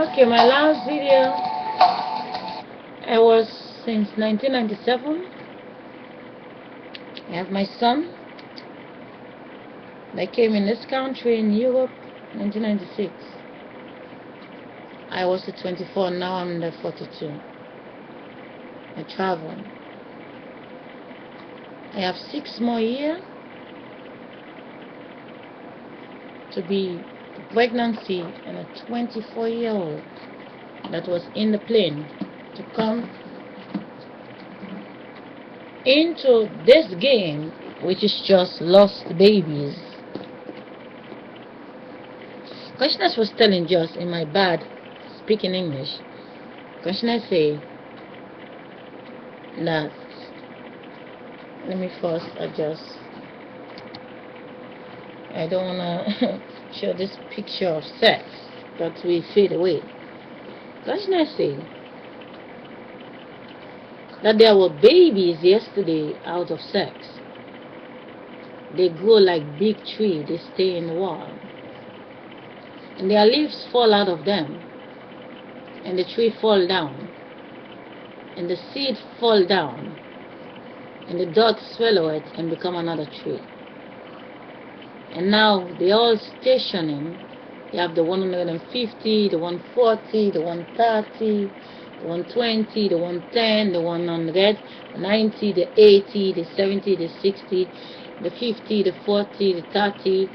Okay, my last video, I was since 1997. I have my son that came in this country in Europe 1996. I was 24, now I'm 42. I travel. I have 6 more years to be pregnancy and a 24-year-old that was in the plane to come into this game, which is just lost babies. Consciousness was telling just in my bad speaking English. Consciousness say that, let me first adjust. I don't wanna show this picture of sex that will fade away. Consciousness say that there were babies yesterday out of sex. They grow like big tree, they stay in the wall, and their leaves fall out of them, and the tree fall down, and the seed fall down, and the dog swallow it and become another tree. And now they all stationing. You have the 150, the 140, the 130, the 120, the 110, the 100, the 90, the 80, the 70, the 60, the 50, the 40, the 30,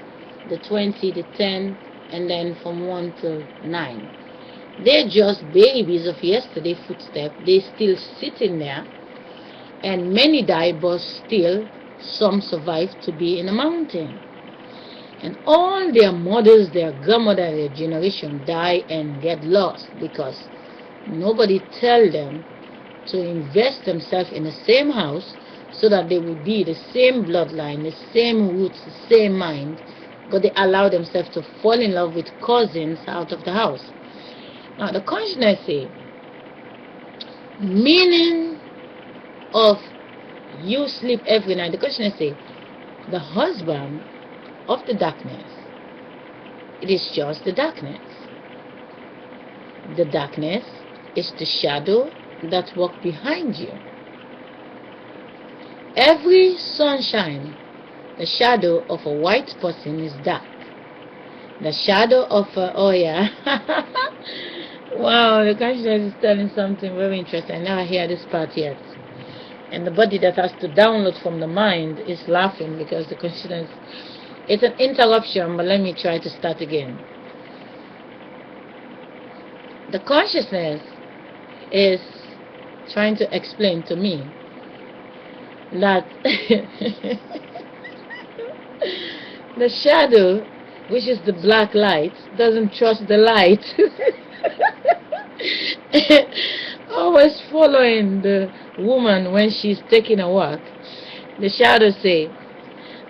the 20, the 10, and then from 1 to 9. They're just babies of yesterday footstep. They still sitting there, and many die, but still some survive to be in a mountain. And all their mothers, their grandmother, their generation die and get lost because nobody tell them to invest themselves in the same house so that they will be the same bloodline, the same roots, the same mind, but they allow themselves to fall in love with cousins out of the house. Now the consciousness say, meaning of you sleep every night. The consciousness say, the husband of the darkness, it is just the darkness. The darkness is the shadow that walks behind you. Every sunshine, the shadow of a white person is dark. The shadow of a, oh yeah, wow, the consciousness is telling something very interesting. I never hear this part yet. And the body that has to download from the mind is laughing because the consciousness, it's an interruption, but let me try to start again. The consciousness is trying to explain to me that the shadow, which is the black light, doesn't trust the light. Always following the woman when she's taking a walk. The shadow say,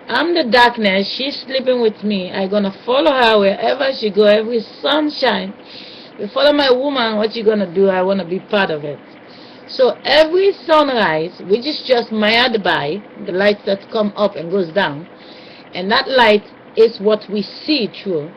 I'm the darkness, she's sleeping with me, I'm gonna follow her wherever she go. Every sunshine, you follow my woman, what you gonna do? I wanna be part of it. So every sunrise, which is just by the lights that come up and goes down, and that light is what we see through,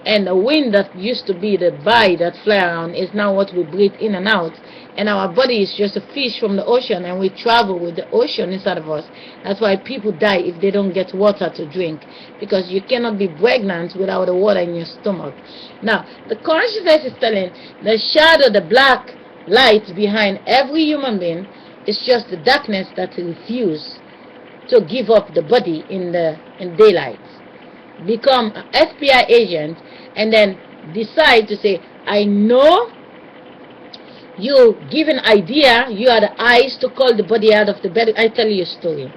and the wind that used to be the by that fly around is now what we breathe in and out, and our body is just a fish from the ocean, and we travel with the ocean inside of us. That's why people die if they don't get water to drink, because you cannot be pregnant without the water in your stomach. Now the consciousness is telling the shadow, the black light behind every human being is just the darkness that refuse to give up the body in daylight, become an FBI agent, and then decide to say, I know you give an idea, you are the eyes to call the body out of the bed. I tell you a story.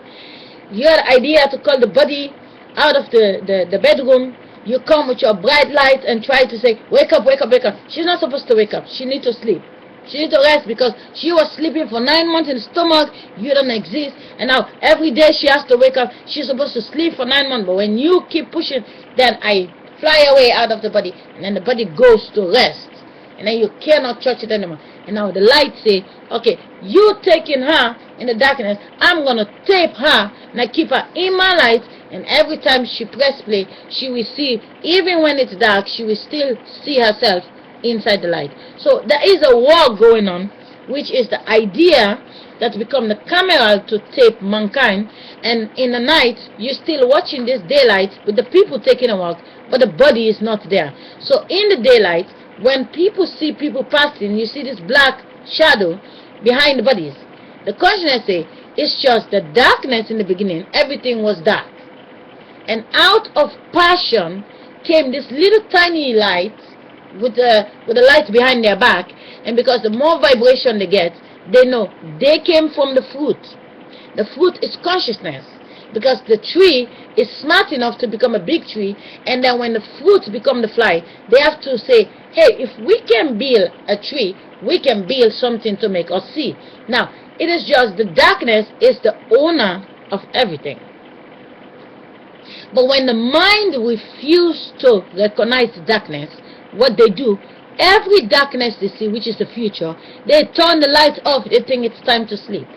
You are the idea to call the body out of the bedroom. You come with your bright light and try to say, wake up, wake up, wake up. She's not supposed to wake up. She needs to sleep. She needs to rest because she was sleeping for 9 months in the stomach. You don't exist. And now every day she has to wake up. She's supposed to sleep for 9 months. But when you keep pushing, then I fly away out of the body. And then the body goes to rest. And then you cannot touch it anymore. And now the light say, okay, you taking her in the darkness. I'm going to tape her and I keep her in my light. And every time she press play, she will see, even when it's dark, she will still see herself inside the light. So there is a war going on, which is the idea that become the camera to tape mankind, and in the night you're still watching this daylight with the people taking a walk, but the body is not there. So in the daylight, when people see people passing, you see this black shadow behind the bodies. The consciousness say it's just the darkness. In the beginning everything was dark, and out of passion came this little tiny light with the light behind their back. And because the more vibration they get, they know they came from the fruit. The fruit is consciousness, because the tree is smart enough to become a big tree, and then when the fruit become the fly, they have to say, hey, if we can build a tree, we can build something to make us see. Now it is just the darkness is the owner of everything. But when the mind refuses to recognize the darkness, what they do, every darkness they see, which is the future, they turn the light off. They think it's time to sleep.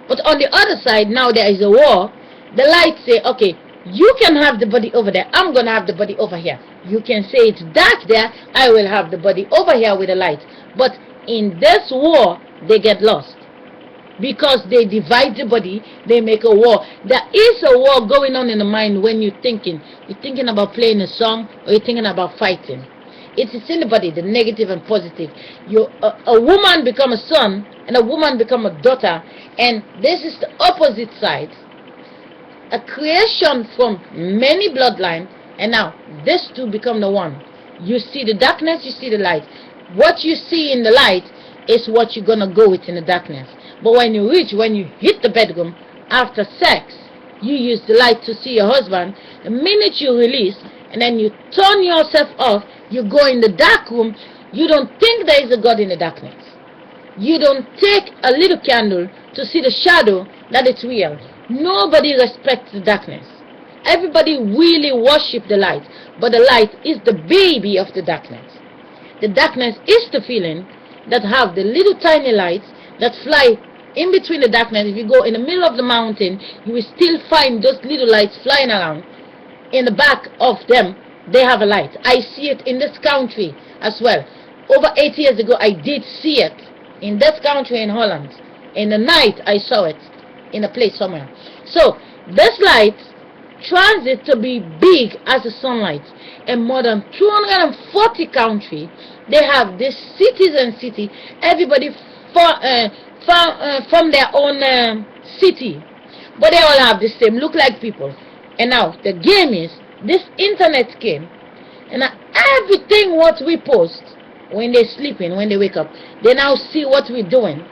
But on the other side, now there is a war. The light say, okay, you can have the body over there, I'm going to have the body over here. You can say it's dark there, I will have the body over here with the light. But in this war, they get lost, because they divide the body. They make a war. There is a war going on in the mind when you're thinking. You're thinking about playing a song, or you're thinking about fighting. It is in the body, the negative and positive. A woman become a son, and a woman become a daughter, and this is the opposite side. A creation from many bloodlines, and now these two become the one. You see the darkness, you see the light. What you see in the light is what you're gonna go with in the darkness. But when you hit the bedroom after sex, you use the light to see your husband. The minute you release, and then you turn yourself off, you go in the dark room, you don't think there is a God in the darkness. You don't take a little candle to see the shadow that it's real. Nobody respects the darkness. Everybody really worship the light, but the light is the baby of the darkness. The darkness is the feeling that have the little tiny lights that fly in between the darkness. If you go in the middle of the mountain, you will still find those little lights flying around. In the back of them, they have a light. I see it in this country as well. Over 8 years ago, I did see it in this country in Holland. In the night, I saw it in a place somewhere. So this light transit to be big as the sunlight. In more than 240 countries, they have this cities and city. Everybody from their own city, but they all have the same, look like people. And now the game is, this internet came, and now everything what we post when they're sleeping, when they wake up, they now see what we're doing.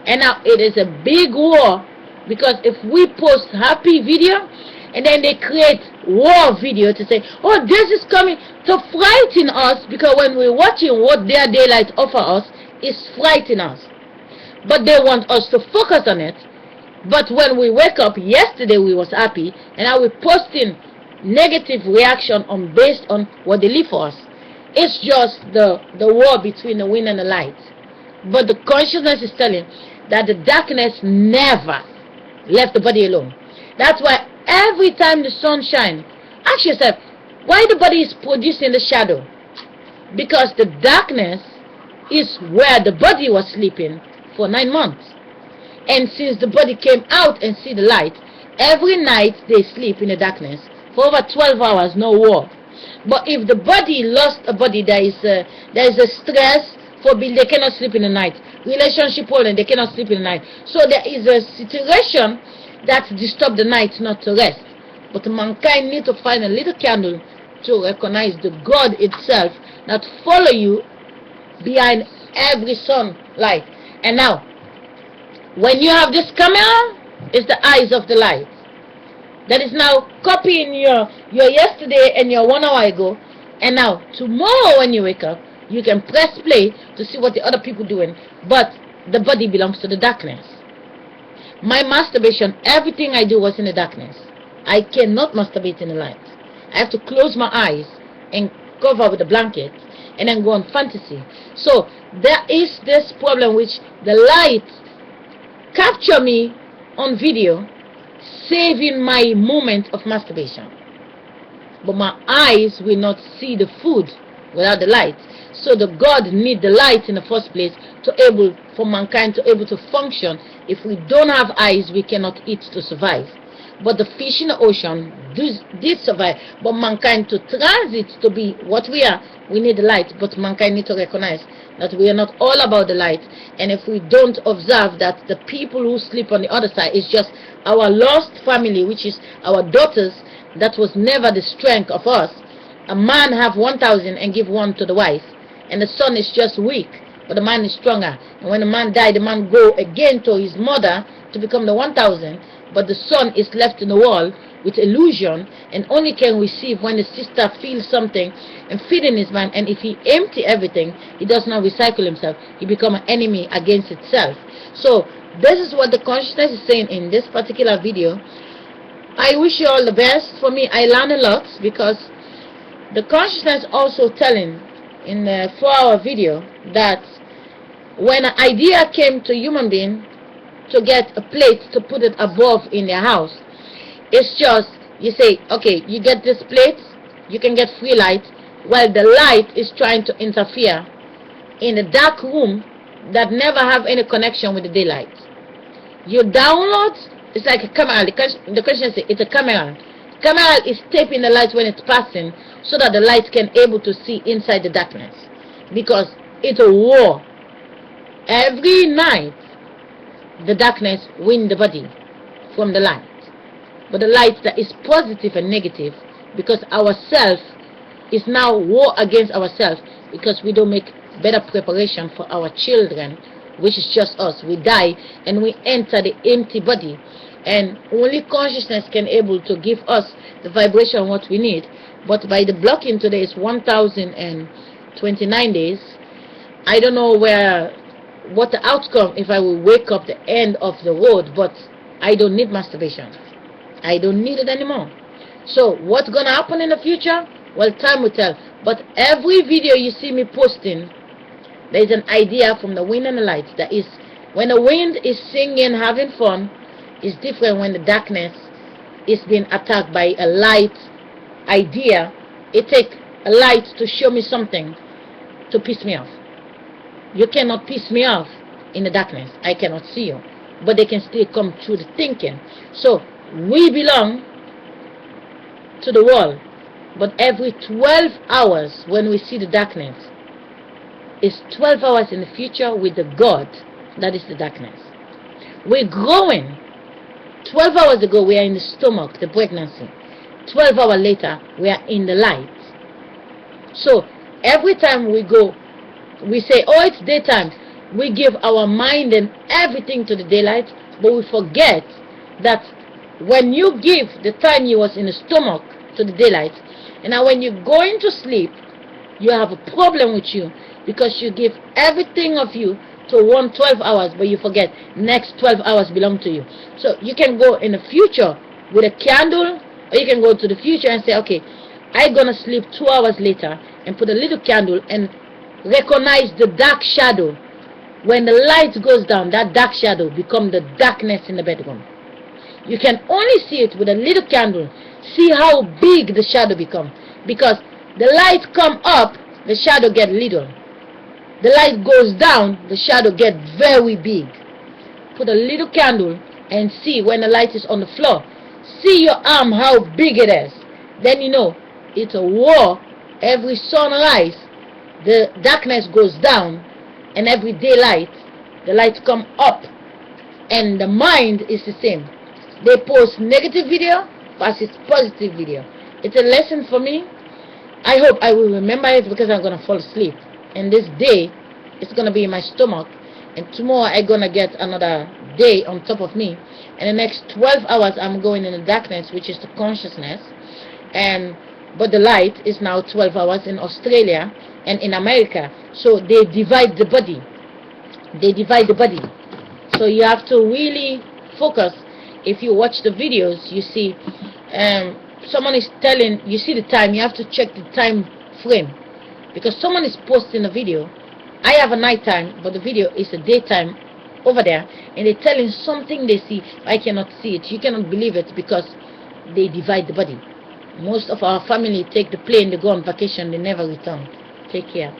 And now it is a big war, because if we post happy video, and then they create war video to say, oh, this is coming, to frighten us, because when we're watching what their daylight offer us, it's frightening us. But they want us to focus on it. But when we wake up, yesterday we was happy, and now we're posting negative reaction on based on what they leave for us. It's just the war between the wind and the light. But the consciousness is telling that the darkness never left the body alone. That's why every time the sun shines, ask yourself, why the body is producing the shadow? Because the darkness is where the body was sleeping for 9 months. And since the body came out and see the light, every night they sleep in the darkness for over 12 hours, no war. But if the body lost a body, there is a stress for being, they cannot sleep in the night. Relationship holding, they cannot sleep in the night. So there is a situation that disturbs the night not to rest. But mankind need to find a little candle to recognize the God itself that follow you behind every sunlight. And now, when you have this camera, it's the eyes of the light that is now copying your yesterday and your 1 hour ago. And now tomorrow when you wake up, you can press play to see what the other people doing, but the body belongs to the darkness. My masturbation, everything I do was in the darkness. I cannot masturbate in the light. I have to close my eyes and cover with a blanket and then go on fantasy. So there is this problem which the light capture me on video, saving my moment of masturbation. But my eyes will not see the food without the light. So the God need the light in the first place for mankind to able to function. If we don't have eyes, we cannot eat to survive. But the fish in the ocean did survive. But mankind, to transit to be what we are, we need the light. But mankind need to recognize that we are not all about the light. And if we don't observe that the people who sleep on the other side is just our lost family, which is our daughters, that was never the strength of us. A man have 1,000 and give one to the wife, and the son is just weak, but the man is stronger. And when the man died, the man go again to his mother to become the 1,000, but the son is left in the world with illusion and only can receive when the sister feels something and feed in his mind. And if he empty everything, he does not recycle himself, he become an enemy against itself. So this is what the consciousness is saying in this particular video. I wish you all the best. For me, I learned a lot, because the consciousness also telling in the 4-hour video that when an idea came to human being to get a plate to put it above in their house, it's just, you say, okay, you get this plate, you can get free light, while the light is trying to interfere in a dark room that never have any connection with the daylight. You download, it's like a camera. The question says it's a camera. Camera is taping the light when it's passing, so that the light can able to see inside the darkness, because it's a war. Every night the darkness win the body from the light, but the light that is positive and negative, because ourself is now war against ourselves, because we don't make better preparation for our children, which is just us. We die and we enter the empty body, and only consciousness can able to give us the vibration what we need. But by the blocking today is 1,029 days. I don't know what the outcome if I will wake up the end of the road, but I don't need masturbation. I don't need it anymore. So what's gonna happen in the future? Well, time will tell. But every video you see me posting, there is an idea from the wind and the light. That is, when the wind is singing, having fun, is different when the darkness is being attacked by a light idea. It takes a light to show me something to piss me off. You cannot piss me off in the darkness. I cannot see you, but they can still come through the thinking. So we belong to the world, but every 12 hours when we see the darkness, is 12 hours in the future with the God that is the darkness. We're growing. 12 hours ago we are in the stomach, the pregnancy. 12 hours later we are in the light. So every time we go, we say, oh, it's daytime. We give our mind and everything to the daylight, but we forget that when you give the time you was in the stomach to the daylight, and now when you're going to sleep, you have a problem with you, because you give everything of you to 12 hours, but you forget next 12 hours belong to you. So you can go in the future with a candle, or you can go to the future and say, okay, I'm gonna sleep 2 hours later, and put a little candle and recognize the dark shadow. When the light goes down, that dark shadow become the darkness in the bedroom. You can only see it with a little candle. See how big the shadow become, because the light come up, the shadow get little. The light goes down, the shadow get very big. Put a little candle and see when the light is on the floor. See your arm how big it is. Then you know it's a war. Every sunrise the darkness goes down, and every daylight the light come up. And the mind is the same. They post negative video versus positive video. It's a lesson for me. I hope I will remember it, because I'm gonna fall asleep, and this day it's gonna be in my stomach, and tomorrow I'm gonna get another day on top of me, and the next 12 hours I'm going in the darkness, which is the consciousness. And but the light is now 12 hours in Australia and in America. So they divide the body. They divide the body. So you have to really focus. If you watch the videos, you see someone is telling, you see the time, you have to check the time frame, because someone is posting a video. I have a nighttime, but the video is a daytime over there, and they're telling something they see. I cannot see it. You cannot believe it, because they divide the body. Most of our family take the plane, they go on vacation, they never return. Take care.